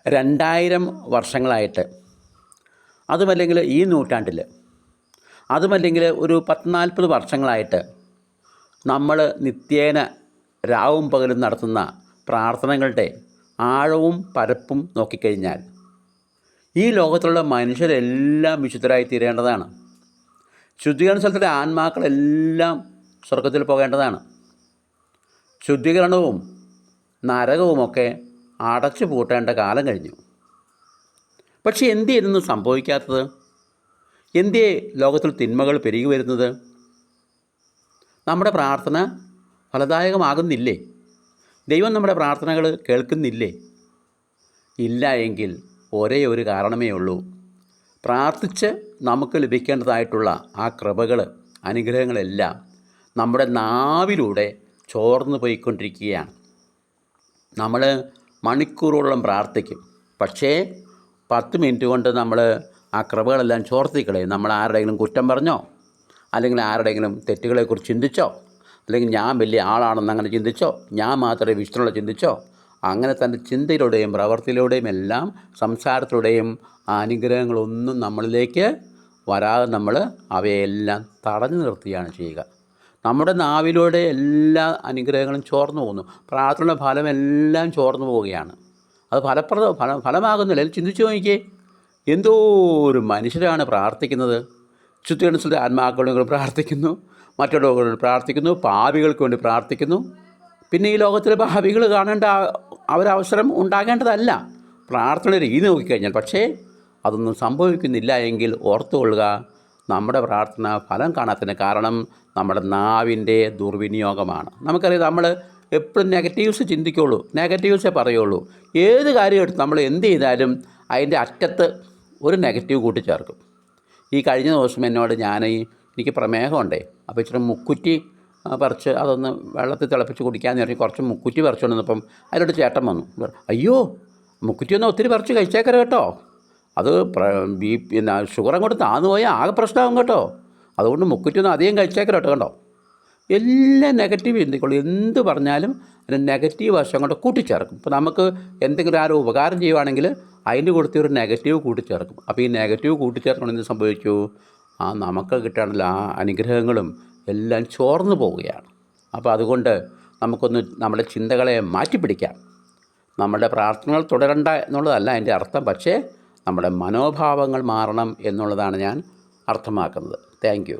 2000 വർഷങ്ങളായിട്ട്, അതുമല്ലെങ്കിൽ ഈ നൂറ്റാണ്ടിൽ, അതുമല്ലെങ്കിൽ ഒരു 10-40 വർഷങ്ങളായിട്ട് നമ്മൾ നിത്യേന രാവും പകലും നടത്തുന്ന പ്രാർത്ഥനകളുടെ ആഴവും പരപ്പും നോക്കിക്കഴിഞ്ഞാൽ ഈ ലോകത്തുള്ള മനുഷ്യരെല്ലാം വിശുദ്ധരായി തീരേണ്ടതാണ്. ശുദ്ധീകരണ സ്ഥലത്തിലെ ആത്മാക്കളെല്ലാം സ്വർഗത്തിൽ പോകേണ്ടതാണ്. ശുദ്ധീകരണവും നരകവുമൊക്കെ അടച്ചു പൂട്ടേണ്ട കാലം കഴിഞ്ഞു. പക്ഷേ എന്തേ ഇതൊന്നും സംഭവിക്കാത്തത്? എന്തേ ലോകത്തിൽ തിന്മകൾ പെരുകി വരുന്നത്? നമ്മുടെ പ്രാർത്ഥന ഫലദായകമാകുന്നില്ലേ? ദൈവം നമ്മുടെ പ്രാർത്ഥനകൾ കേൾക്കുന്നില്ലേ? ഇല്ല എങ്കിൽ ഒരേ ഒരു കാരണമേ ഉള്ളൂ. പ്രാർത്ഥിച്ച് നമുക്ക് ലഭിക്കേണ്ടതായിട്ടുള്ള ആ കൃപകൾ, അനുഗ്രഹങ്ങളെല്ലാം നമ്മുടെ നാവിലൂടെ ചോർന്നു പോയിക്കൊണ്ടിരിക്കുകയാണ്. നമ്മൾ മണിക്കൂറുകളോളം പ്രാർത്ഥിക്കും, പക്ഷേ 10 മിനിറ്റ് കൊണ്ട് നമ്മൾ ആ കൃപകളെല്ലാം ചോർത്തിക്കളയും. നമ്മൾ ആരുടെയെങ്കിലും കുറ്റം പറഞ്ഞോ, അല്ലെങ്കിൽ ആരുടെയെങ്കിലും തെറ്റുകളെക്കുറിച്ച് ചിന്തിച്ചോ, അല്ലെങ്കിൽ ഞാൻ വലിയ ആളാണെന്ന് അങ്ങനെ ചിന്തിച്ചോ, ഞാൻ മാത്രമേ വിഷ്ണുള്ള ചിന്തിച്ചോ, അങ്ങനെ തന്നെ ചിന്തയിലൂടെയും പ്രവൃത്തിയിലൂടെയും എല്ലാം സംസാരത്തിലൂടെയും ആ അനുഗ്രഹങ്ങളൊന്നും നമ്മളിലേക്ക് വരാതെ നമ്മൾ അവയെല്ലാം തടഞ്ഞു നിർത്തുകയാണ് ചെയ്യുക. നമ്മുടെ നാവിലൂടെ എല്ലാ അനുഗ്രഹങ്ങളും ചോർന്നു പോകുന്നു. പ്രാർത്ഥനയുടെ ഫലമെല്ലാം ചോർന്നു പോവുകയാണ്. അത് ഫലമാകുന്നില്ല. ചിന്തിച്ചു നോക്കിയേ, എന്തോ ഒരു മനുഷ്യരാണ് പ്രാർത്ഥിക്കുന്നത്. ശുദ്ധീകരണത്തിൻ്റെ ആത്മാക്കൾക്ക് വേണ്ടി പ്രാർത്ഥിക്കുന്നു, മറ്റുള്ളവർക്ക് വേണ്ടി പ്രാർത്ഥിക്കുന്നു, പാപികൾക്ക് വേണ്ടി പ്രാർത്ഥിക്കുന്നു. പിന്നെ ഈ ലോകത്തിലെ പാപികൾ കാണേണ്ട അവരവസരം ഉണ്ടാകേണ്ടതല്ല പ്രാർത്ഥനയുടെ രീതി നോക്കിക്കഴിഞ്ഞാൽ. പക്ഷേ അതൊന്നും സംഭവിക്കുന്നില്ല എങ്കിൽ ഓർത്തുകൊള്ളുക, നമ്മുടെ പ്രാർത്ഥന ഫലം കാണാത്തതിന് കാരണം നമ്മുടെ നാവിൻ്റെ ദുർവിനിയോഗമാണ്. നമുക്കറിയാം, നമ്മൾ എപ്പോഴും നെഗറ്റീവ്സ് ചിന്തിക്കുകയുള്ളൂ, നെഗറ്റീവ്സേ പറയുള്ളൂ. ഏത് കാര്യം എടുത്ത് നമ്മൾ എന്ത് ചെയ്താലും അതിൻ്റെ അറ്റത്ത് ഒരു നെഗറ്റീവ് കൂട്ടിച്ചേർക്കും. ഈ കഴിഞ്ഞ ദിവസം എന്നോട് എനിക്ക് പ്രമേഹമുണ്ടേ, അപ്പോൾ ഇച്ചിരി മുക്കുറ്റി പറിച്ച് അതൊന്ന് വെള്ളത്തിൽ തിളപ്പിച്ച് കുടിക്കാമെന്ന് പറഞ്ഞ് കുറച്ച് മുക്കുറ്റി പറിച്ചുകൊണ്ട് വന്നപ്പം അതിലോട്ട് ചേട്ടൻ വന്നു. അയ്യോ, മുക്കുറ്റിയൊന്നും ഒത്തിരി പറിച്ച് കഴിച്ചേക്കരുത് കേട്ടോ, അത് ഷുഗർ അങ്ങോട്ട് താന്നു പോയാൽ ആകെ പ്രശ്നമാകും കേട്ടോ, അതുകൊണ്ട് മുക്കുറ്റിയൊന്നും അധികം കഴിച്ചേക്കരുത് കേട്ടോ. കണ്ടോ, എല്ലാം നെഗറ്റീവ് ചിന്തിക്കുള്ളൂ. എന്ത് പറഞ്ഞാലും അതിന് നെഗറ്റീവ് വശം കൊണ്ട് കൂട്ടിച്ചേർക്കും. ഇപ്പോൾ നമുക്ക് എന്തെങ്കിലും ആരും ഉപകാരം ചെയ്യുവാണെങ്കിൽ അതിൻ്റെ കൊടുത്ത് ഒരു നെഗറ്റീവ് കൂട്ടിച്ചേർക്കും. അപ്പോൾ ഈ നെഗറ്റീവ് കൂട്ടിച്ചേർക്കണം എന്ത് സംഭവിച്ചു? നമുക്ക് കിട്ടാനുള്ള ആ അനുഗ്രഹങ്ങളും എല്ലാം ചോർന്നു പോവുകയാണ്. അപ്പോൾ അതുകൊണ്ട് നമുക്കൊന്ന് നമ്മുടെ ചിന്തകളെ മാറ്റിപ്പിടിക്കാം. നമ്മുടെ പ്രാർത്ഥനകൾ തുടരണ്ട എന്നുള്ളതല്ല എൻ്റെ അർത്ഥം, പക്ഷേ നമ്മുടെ മനോഭാവങ്ങൾ മാറണം എന്നുള്ളതാണ് ഞാൻ അർത്ഥമാക്കുന്നത്. Thank you.